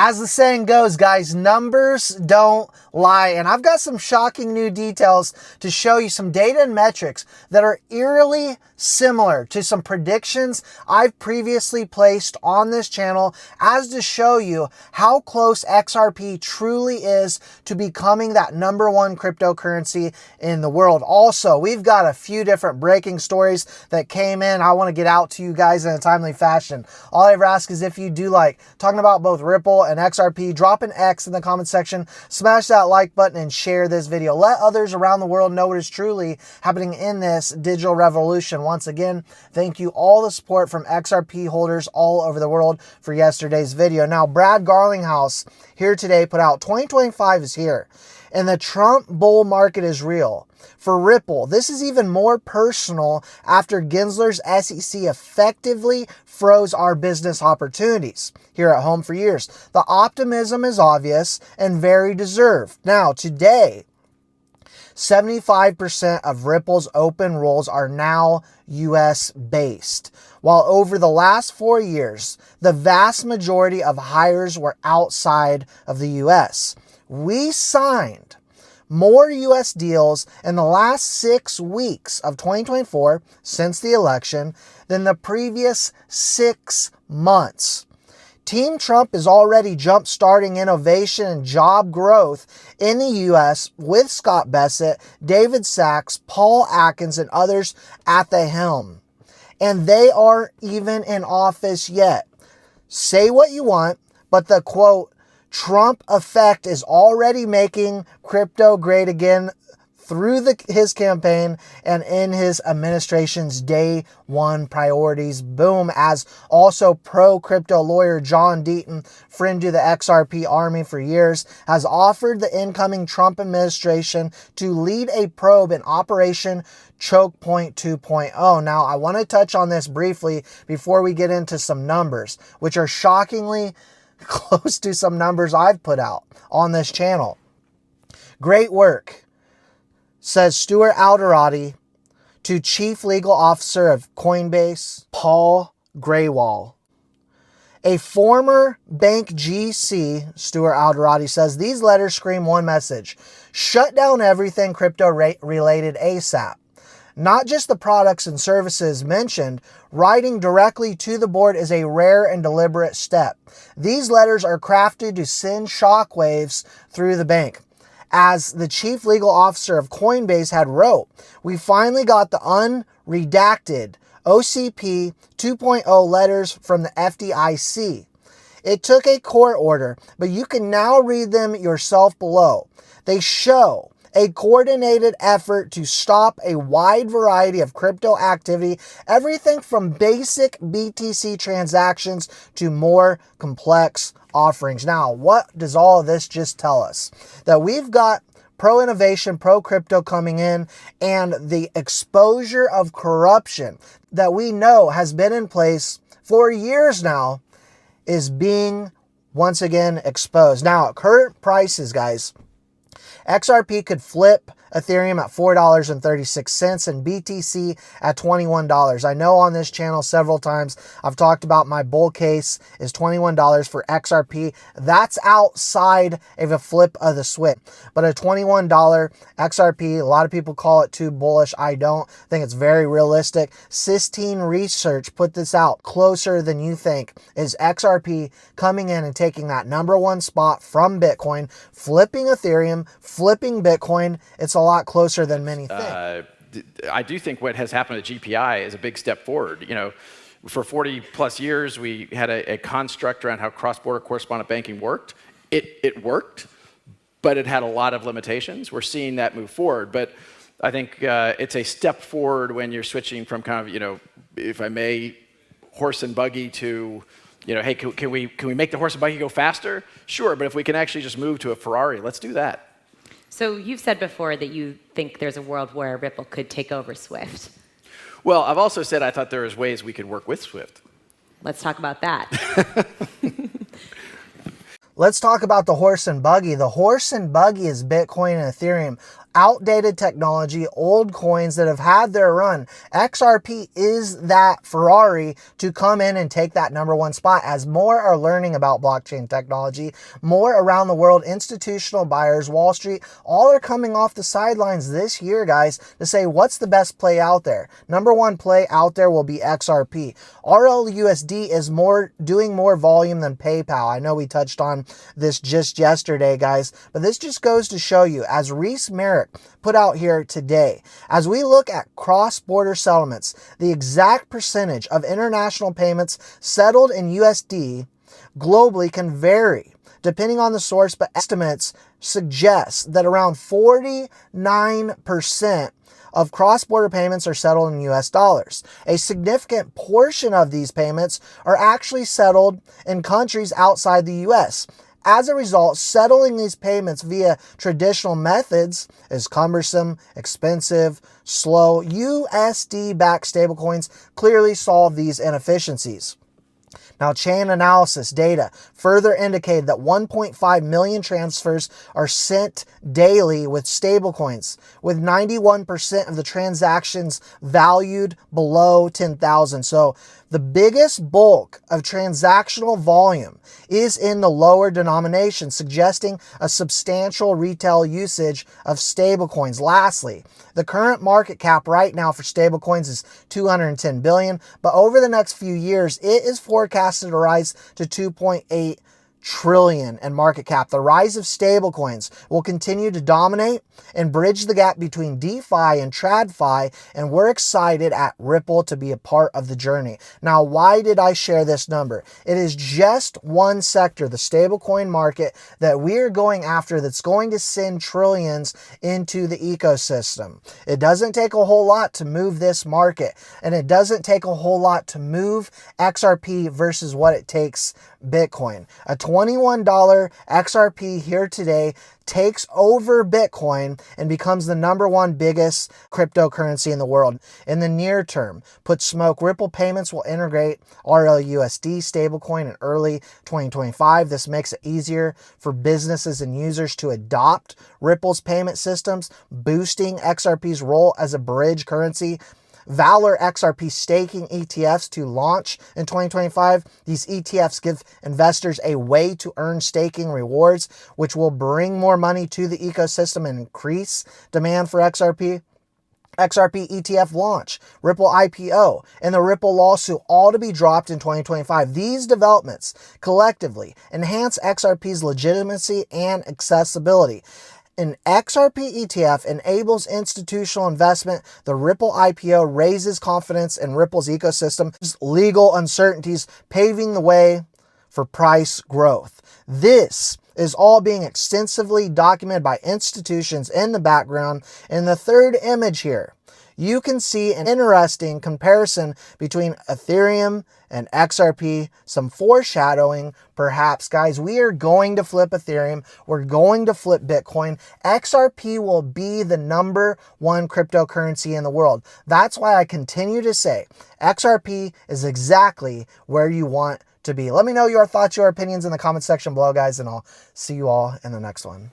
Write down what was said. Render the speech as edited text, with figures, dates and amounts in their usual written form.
As the saying goes, guys, numbers don't lie. And I've got some shocking new details to show you, some data and metrics that are eerily similar to some predictions I've previously placed on this channel, as to show you how close XRP truly is to becoming that #1 cryptocurrency in the world. Also, we've got a few different breaking stories that came in I want to get out to you guys in a timely fashion. All I ever ask is if you do like talking about both Ripple and XRP, drop an X in the comment section, smash that like button, and share this video. Let others around the world know what is truly happening in this digital revolution. Once again, thank you all the support from XRP holders all over the world for yesterday's video. Now, Brad Garlinghouse here today put out 2025 is here, and the Trump bull market is real. For Ripple, this is even more personal after Gensler's SEC effectively froze our business opportunities here at home for years. The optimism is obvious and very deserved. Now, today, 75% of Ripple's open roles are now US based, while over the last 4 years, the vast majority of hires were outside of the US. We signed more US deals in the last 6 weeks of 2024 since the election than the previous 6 months. Team Trump is already jump-starting innovation and job growth in the U.S. with Scott Bessent, David Sachs, Paul Atkins, and others at the helm. And they aren't even in office yet. Say what you want, but the quote, Trump effect is already making crypto great again through his campaign and in his administration's day one priorities. Boom. As also pro-crypto lawyer John Deaton, friend to the XRP army for years, has offered the incoming Trump administration to lead a probe in Operation Chokepoint 2.0. Now, I want to touch on this briefly before we get into some numbers, which are shockingly close to some numbers I've put out on this channel. Great work, says Stuart Alderati to Chief Legal Officer of Coinbase, Paul Graywall. A former bank GC, Stuart Alderati says, these letters scream one message: shut down everything crypto related ASAP. Not just the products and services mentioned, writing directly to the board is a rare and deliberate step. These letters are crafted to send shockwaves through the bank. As the chief legal officer of Coinbase had wrote, we finally got the unredacted OCP 2.0 letters from the FDIC. It took a court order, but you can now read them yourself below. They show a coordinated effort to stop a wide variety of crypto activity, everything from basic BTC transactions to more complex offerings. Now, what does all of this just tell us? That we've got pro-innovation, pro-crypto coming in, and the exposure of corruption that we know has been in place for years now is being once again exposed. Now, at current prices, guys, XRP could flip Ethereum at $4.36 and BTC at $21. I know on this channel several times I've talked about my bull case is $21 for XRP. That's outside of a flip of the switch. But a $21 XRP, a lot of people call it too bullish. I don't think it's very realistic. Sistine Research put this out. Closer than you think is XRP coming in and taking that #1 spot from Bitcoin, flipping Ethereum, flipping Bitcoin. It's a lot closer than many think. I do think what has happened at GPI is a big step forward. You know, for 40 plus years, we had a construct around how cross-border correspondent banking worked. It worked, but it had a lot of limitations. We're seeing that move forward, but I think it's a step forward when you're switching from kind of, you know, if I may, horse and buggy to, you know, hey, can we make the horse and buggy go faster? Sure, but if we can actually just move to a Ferrari, let's do that. So you've said before that you think there's a world where Ripple could take over Swift. Well, I've also said I thought there was ways we could work with Swift. Let's talk about that. Let's talk about the horse and buggy. The horse and buggy is Bitcoin and Ethereum. outdated technology, old coins that have had their run. XRP is that Ferrari to come in and take that #1 spot as more are learning about blockchain technology. More around the world, institutional buyers, Wall Street, all are coming off the sidelines this year, guys, to say what's the best play out there. #1 play out there will be XRP. RLUSD is doing more volume than PayPal. I know we touched on this just yesterday, guys, but this just goes to show you, as Reese Merrick put out here today, as we look at cross-border settlements, the exact percentage of international payments settled in USD globally can vary depending on the source, but estimates suggest that around 49% of cross-border payments are settled in US dollars. A significant portion of these payments are actually settled in countries outside the US. As a result, settling these payments via traditional methods is cumbersome, expensive, slow. USD-backed stablecoins clearly solve these inefficiencies. Now, chain analysis data further indicated that 1.5 million transfers are sent daily with stablecoins, with 91% of the transactions valued below 10,000. So the biggest bulk of transactional volume is in the lower denomination, suggesting a substantial retail usage of stablecoins. Lastly, the current market cap right now for stablecoins is $210 billion, but over the next few years, it is forecasted to rise to $2.8 trillion in market cap. The rise of stablecoins will continue to dominate and bridge the gap between DeFi and TradFi, and we're excited at Ripple to be a part of the journey. Now, why did I share this number? It is just one sector, the stablecoin market, that we're going after that's going to send trillions into the ecosystem. It doesn't take a whole lot to move this market, and it doesn't take a whole lot to move XRP versus what it takes Bitcoin. A $21 XRP here today takes over Bitcoin and becomes the #1 biggest cryptocurrency in the world. In the near term, put smoke. Ripple payments will integrate RLUSD stablecoin in early 2025. This makes it easier for businesses and users to adopt Ripple's payment systems, boosting XRP's role as a bridge currency. Valor XRP staking ETFs to launch in 2025. These ETFs give investors a way to earn staking rewards, which will bring more money to the ecosystem and increase demand for XRP. XRP ETF launch, Ripple IPO, and the Ripple lawsuit, all to be dropped in 2025. These developments collectively enhance XRP's legitimacy and accessibility. An XRP ETF enables institutional investment. The Ripple IPO raises confidence in Ripple's ecosystem. Legal uncertainties paving the way for price growth. This is all being extensively documented by institutions in the background. In the third image here, you can see an interesting comparison between Ethereum and XRP, some foreshadowing perhaps. Guys, we are going to flip Ethereum. We're going to flip Bitcoin. XRP will be the #1 cryptocurrency in the world. That's why I continue to say XRP is exactly where you want to be. Let me know your thoughts, your opinions in the comment section below, guys, and I'll see you all in the next one.